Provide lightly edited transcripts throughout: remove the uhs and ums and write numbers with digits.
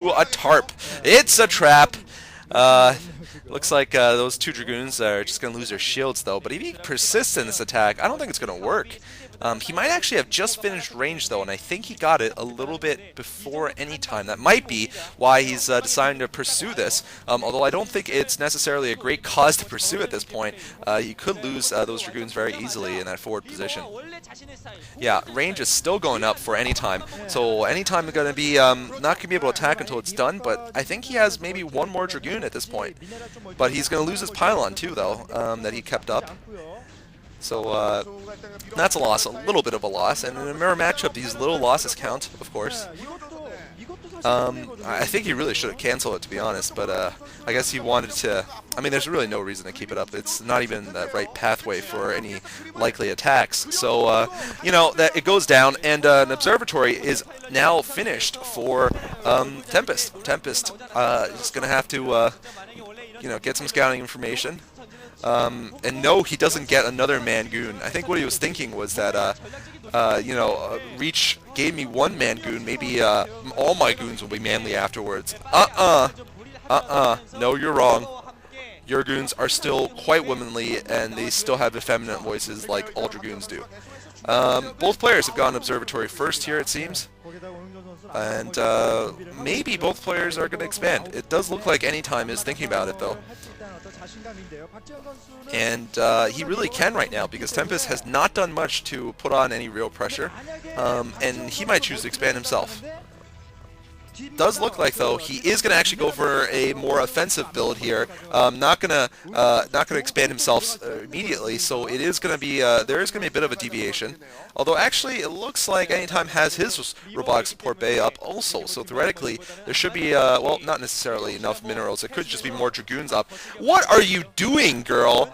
a tarp. It's a trap. Looks like those two Dragoons are just going to lose their shields, though. But if he persists in this attack, I don't think it's going to work. He might actually have just finished range, though, and I think he got it a little bit before any time. That might be why he's deciding to pursue this, although I don't think it's necessarily a great cause to pursue at this point. You could lose those Dragoons very easily in that forward position. Yeah, range is still going up for any time, so any time is going to be not going to be able to attack until it's done, but I think he has maybe one more Dragoon at this point. But he's going to lose his pylon, too, though, that he kept up. So that's a loss, a little bit of a loss, and in a mirror matchup, these little losses count, of course. I think he really should have canceled it, to be honest, but I guess he wanted to. I mean, there's really no reason to keep it up. It's not even the right pathway for any likely attacks. So, you know, that it goes down, and an observatory is now finished for Tempest. Tempest is going to have to, you know, get some scouting information. And no, he doesn't get another Mangoon. I think what he was thinking was that, you know, Reach gave me one Mangoon, maybe all my goons will be manly afterwards. No, you're wrong. Your goons are still quite womanly, and they still have effeminate voices like all Dragoons do. Both players have gone Observatory first here, it seems. And maybe both players are going to expand. It does look like Anytime is thinking about it, though. And he really can right now, because Tempest has not done much to put on any real pressure, and he might choose to expand himself. Does look like, though, he is going to actually go for a more offensive build here. Not gonna expand himself immediately, so it is going to be there is going to be a bit of a deviation. Although actually, it looks like Anytime has his robotic support bay up also, so theoretically there should be well, not necessarily enough minerals. It could just be more Dragoons up. What are you doing, girl?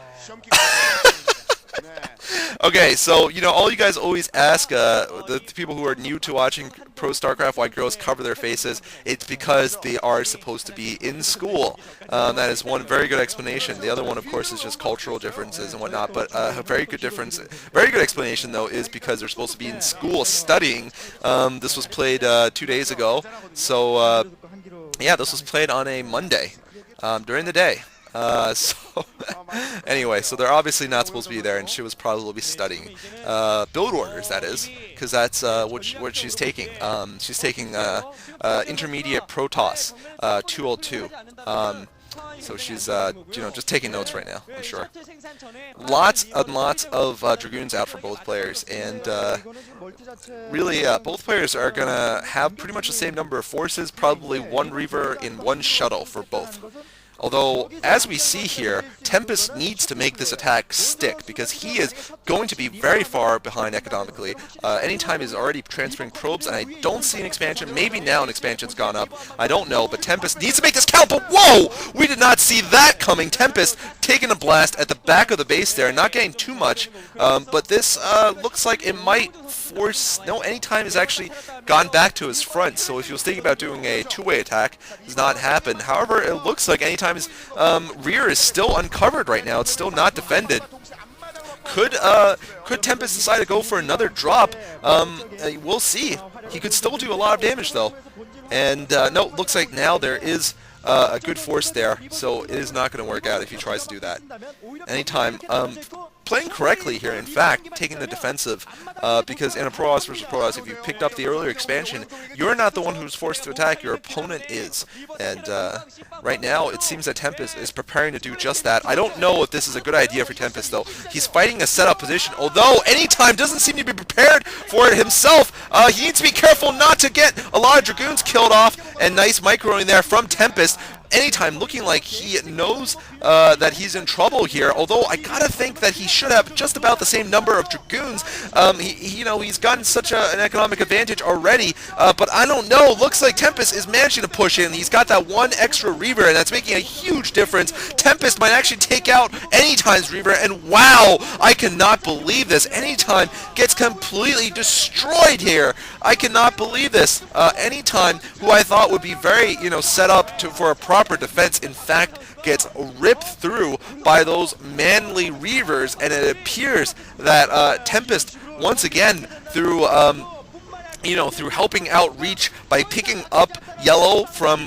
Okay, so, you know, all you guys always ask, the people who are new to watching Pro StarCraft, why girls cover their faces. It's because they are supposed to be in school. That is one very good explanation. The other one, of course, is just cultural differences and whatnot, but a very good explanation, though, is because they're supposed to be in school studying. This was played 2 days ago, so, yeah, this was played on a Monday, during the day. So anyway, so they're obviously not supposed to be there, and she was probably studying build orders, that is, because that's what she's taking. She's taking intermediate Protoss 202. So she's you know, just taking notes right now, I'm sure. Lots and lots of Dragoons out for both players, and really both players are gonna have pretty much the same number of forces, probably one Reaver in one shuttle for both. Although, as we see here, Tempest needs to make this attack stick, because he is going to be very far behind economically. Anytime he's already transferring probes, and I don't see an expansion. Maybe now an expansion's gone up. I don't know, but Tempest needs to make this count. But whoa! We did not see that coming. Tempest taking a blast at the back of the base there, not getting too much. But this looks like it might force... No, Anytime has actually gone back to his front, so if he was thinking about doing a two-way attack, it does not happen. However, it looks like Anytime's rear is still uncovered right now. It's still not defended. Could Tempest decide to go for another drop? We'll see. He could still do a lot of damage, though. And no, looks like now there is a good force there, so it is not going to work out if he tries to do that. Anytime. Playing correctly here, in fact, taking the defensive, because in a Protoss versus Protoss, if you picked up the earlier expansion, you're not the one who's forced to attack, your opponent is. And right now, it seems that Tempest is preparing to do just that. I don't know if this is a good idea for Tempest, though. He's fighting a setup position, although Anytime doesn't seem to be prepared for it himself. He needs to be careful not to get a lot of Dragoons killed off, and nice microing there from Tempest. Anytime looking like he knows that he's in trouble here, although I gotta think that he should have just about the same number of Dragoons. You know, he's gotten such an economic advantage already, but I don't know. Looks like Tempest is managing to push in. He's got that one extra Reaver, and that's making a huge difference. Tempest might actually take out Anytime's Reaver, and wow, I cannot believe this. Anytime gets completely destroyed here. I cannot believe this. Anytime, who I thought would be very, you know, set up for a proper defense, in fact, gets ripped through by those manly Reavers, and it appears that Tempest, once again, through through helping out Reach by picking up Yellow from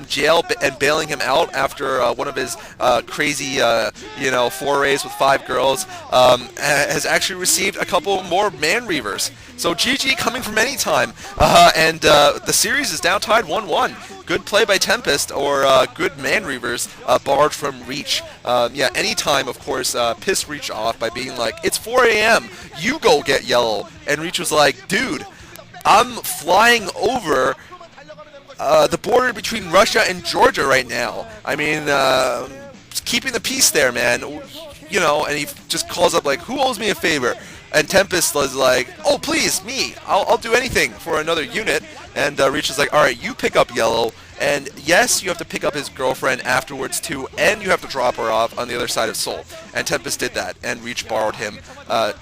jail and bailing him out after one of his crazy forays with 5 girls, has actually received a couple more Man Reavers. So GG coming from any time, and the series is now tied 1-1. Good play by Tempest, or good Man Reavers barred from Reach. Anytime, of course, pissed Reach off by being like, it's 4 a.m., you go get Yellow. And Reach was like, dude, I'm flying over the border between Russia and Georgia right now. I mean, keeping the peace there, man. And he just calls up like, who owes me a favor? And Tempest was like, oh, please, me. I'll do anything for another unit. And Reach is like, all right, you pick up Yellow. And yes, you have to pick up his girlfriend afterwards too, and you have to drop her off on the other side of Seoul. And Tempest did that, and Reach borrowed him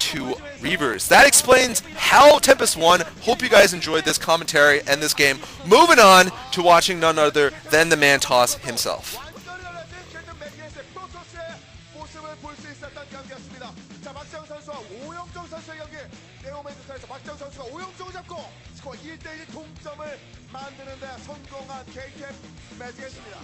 2 Reavers. That explains how Tempest won. Hope you guys enjoyed this commentary and this game. Moving on to watching none other than the Mantos himself. 스코어 1대1 동점을 만드는 데 성공한 KTF 매직입니다.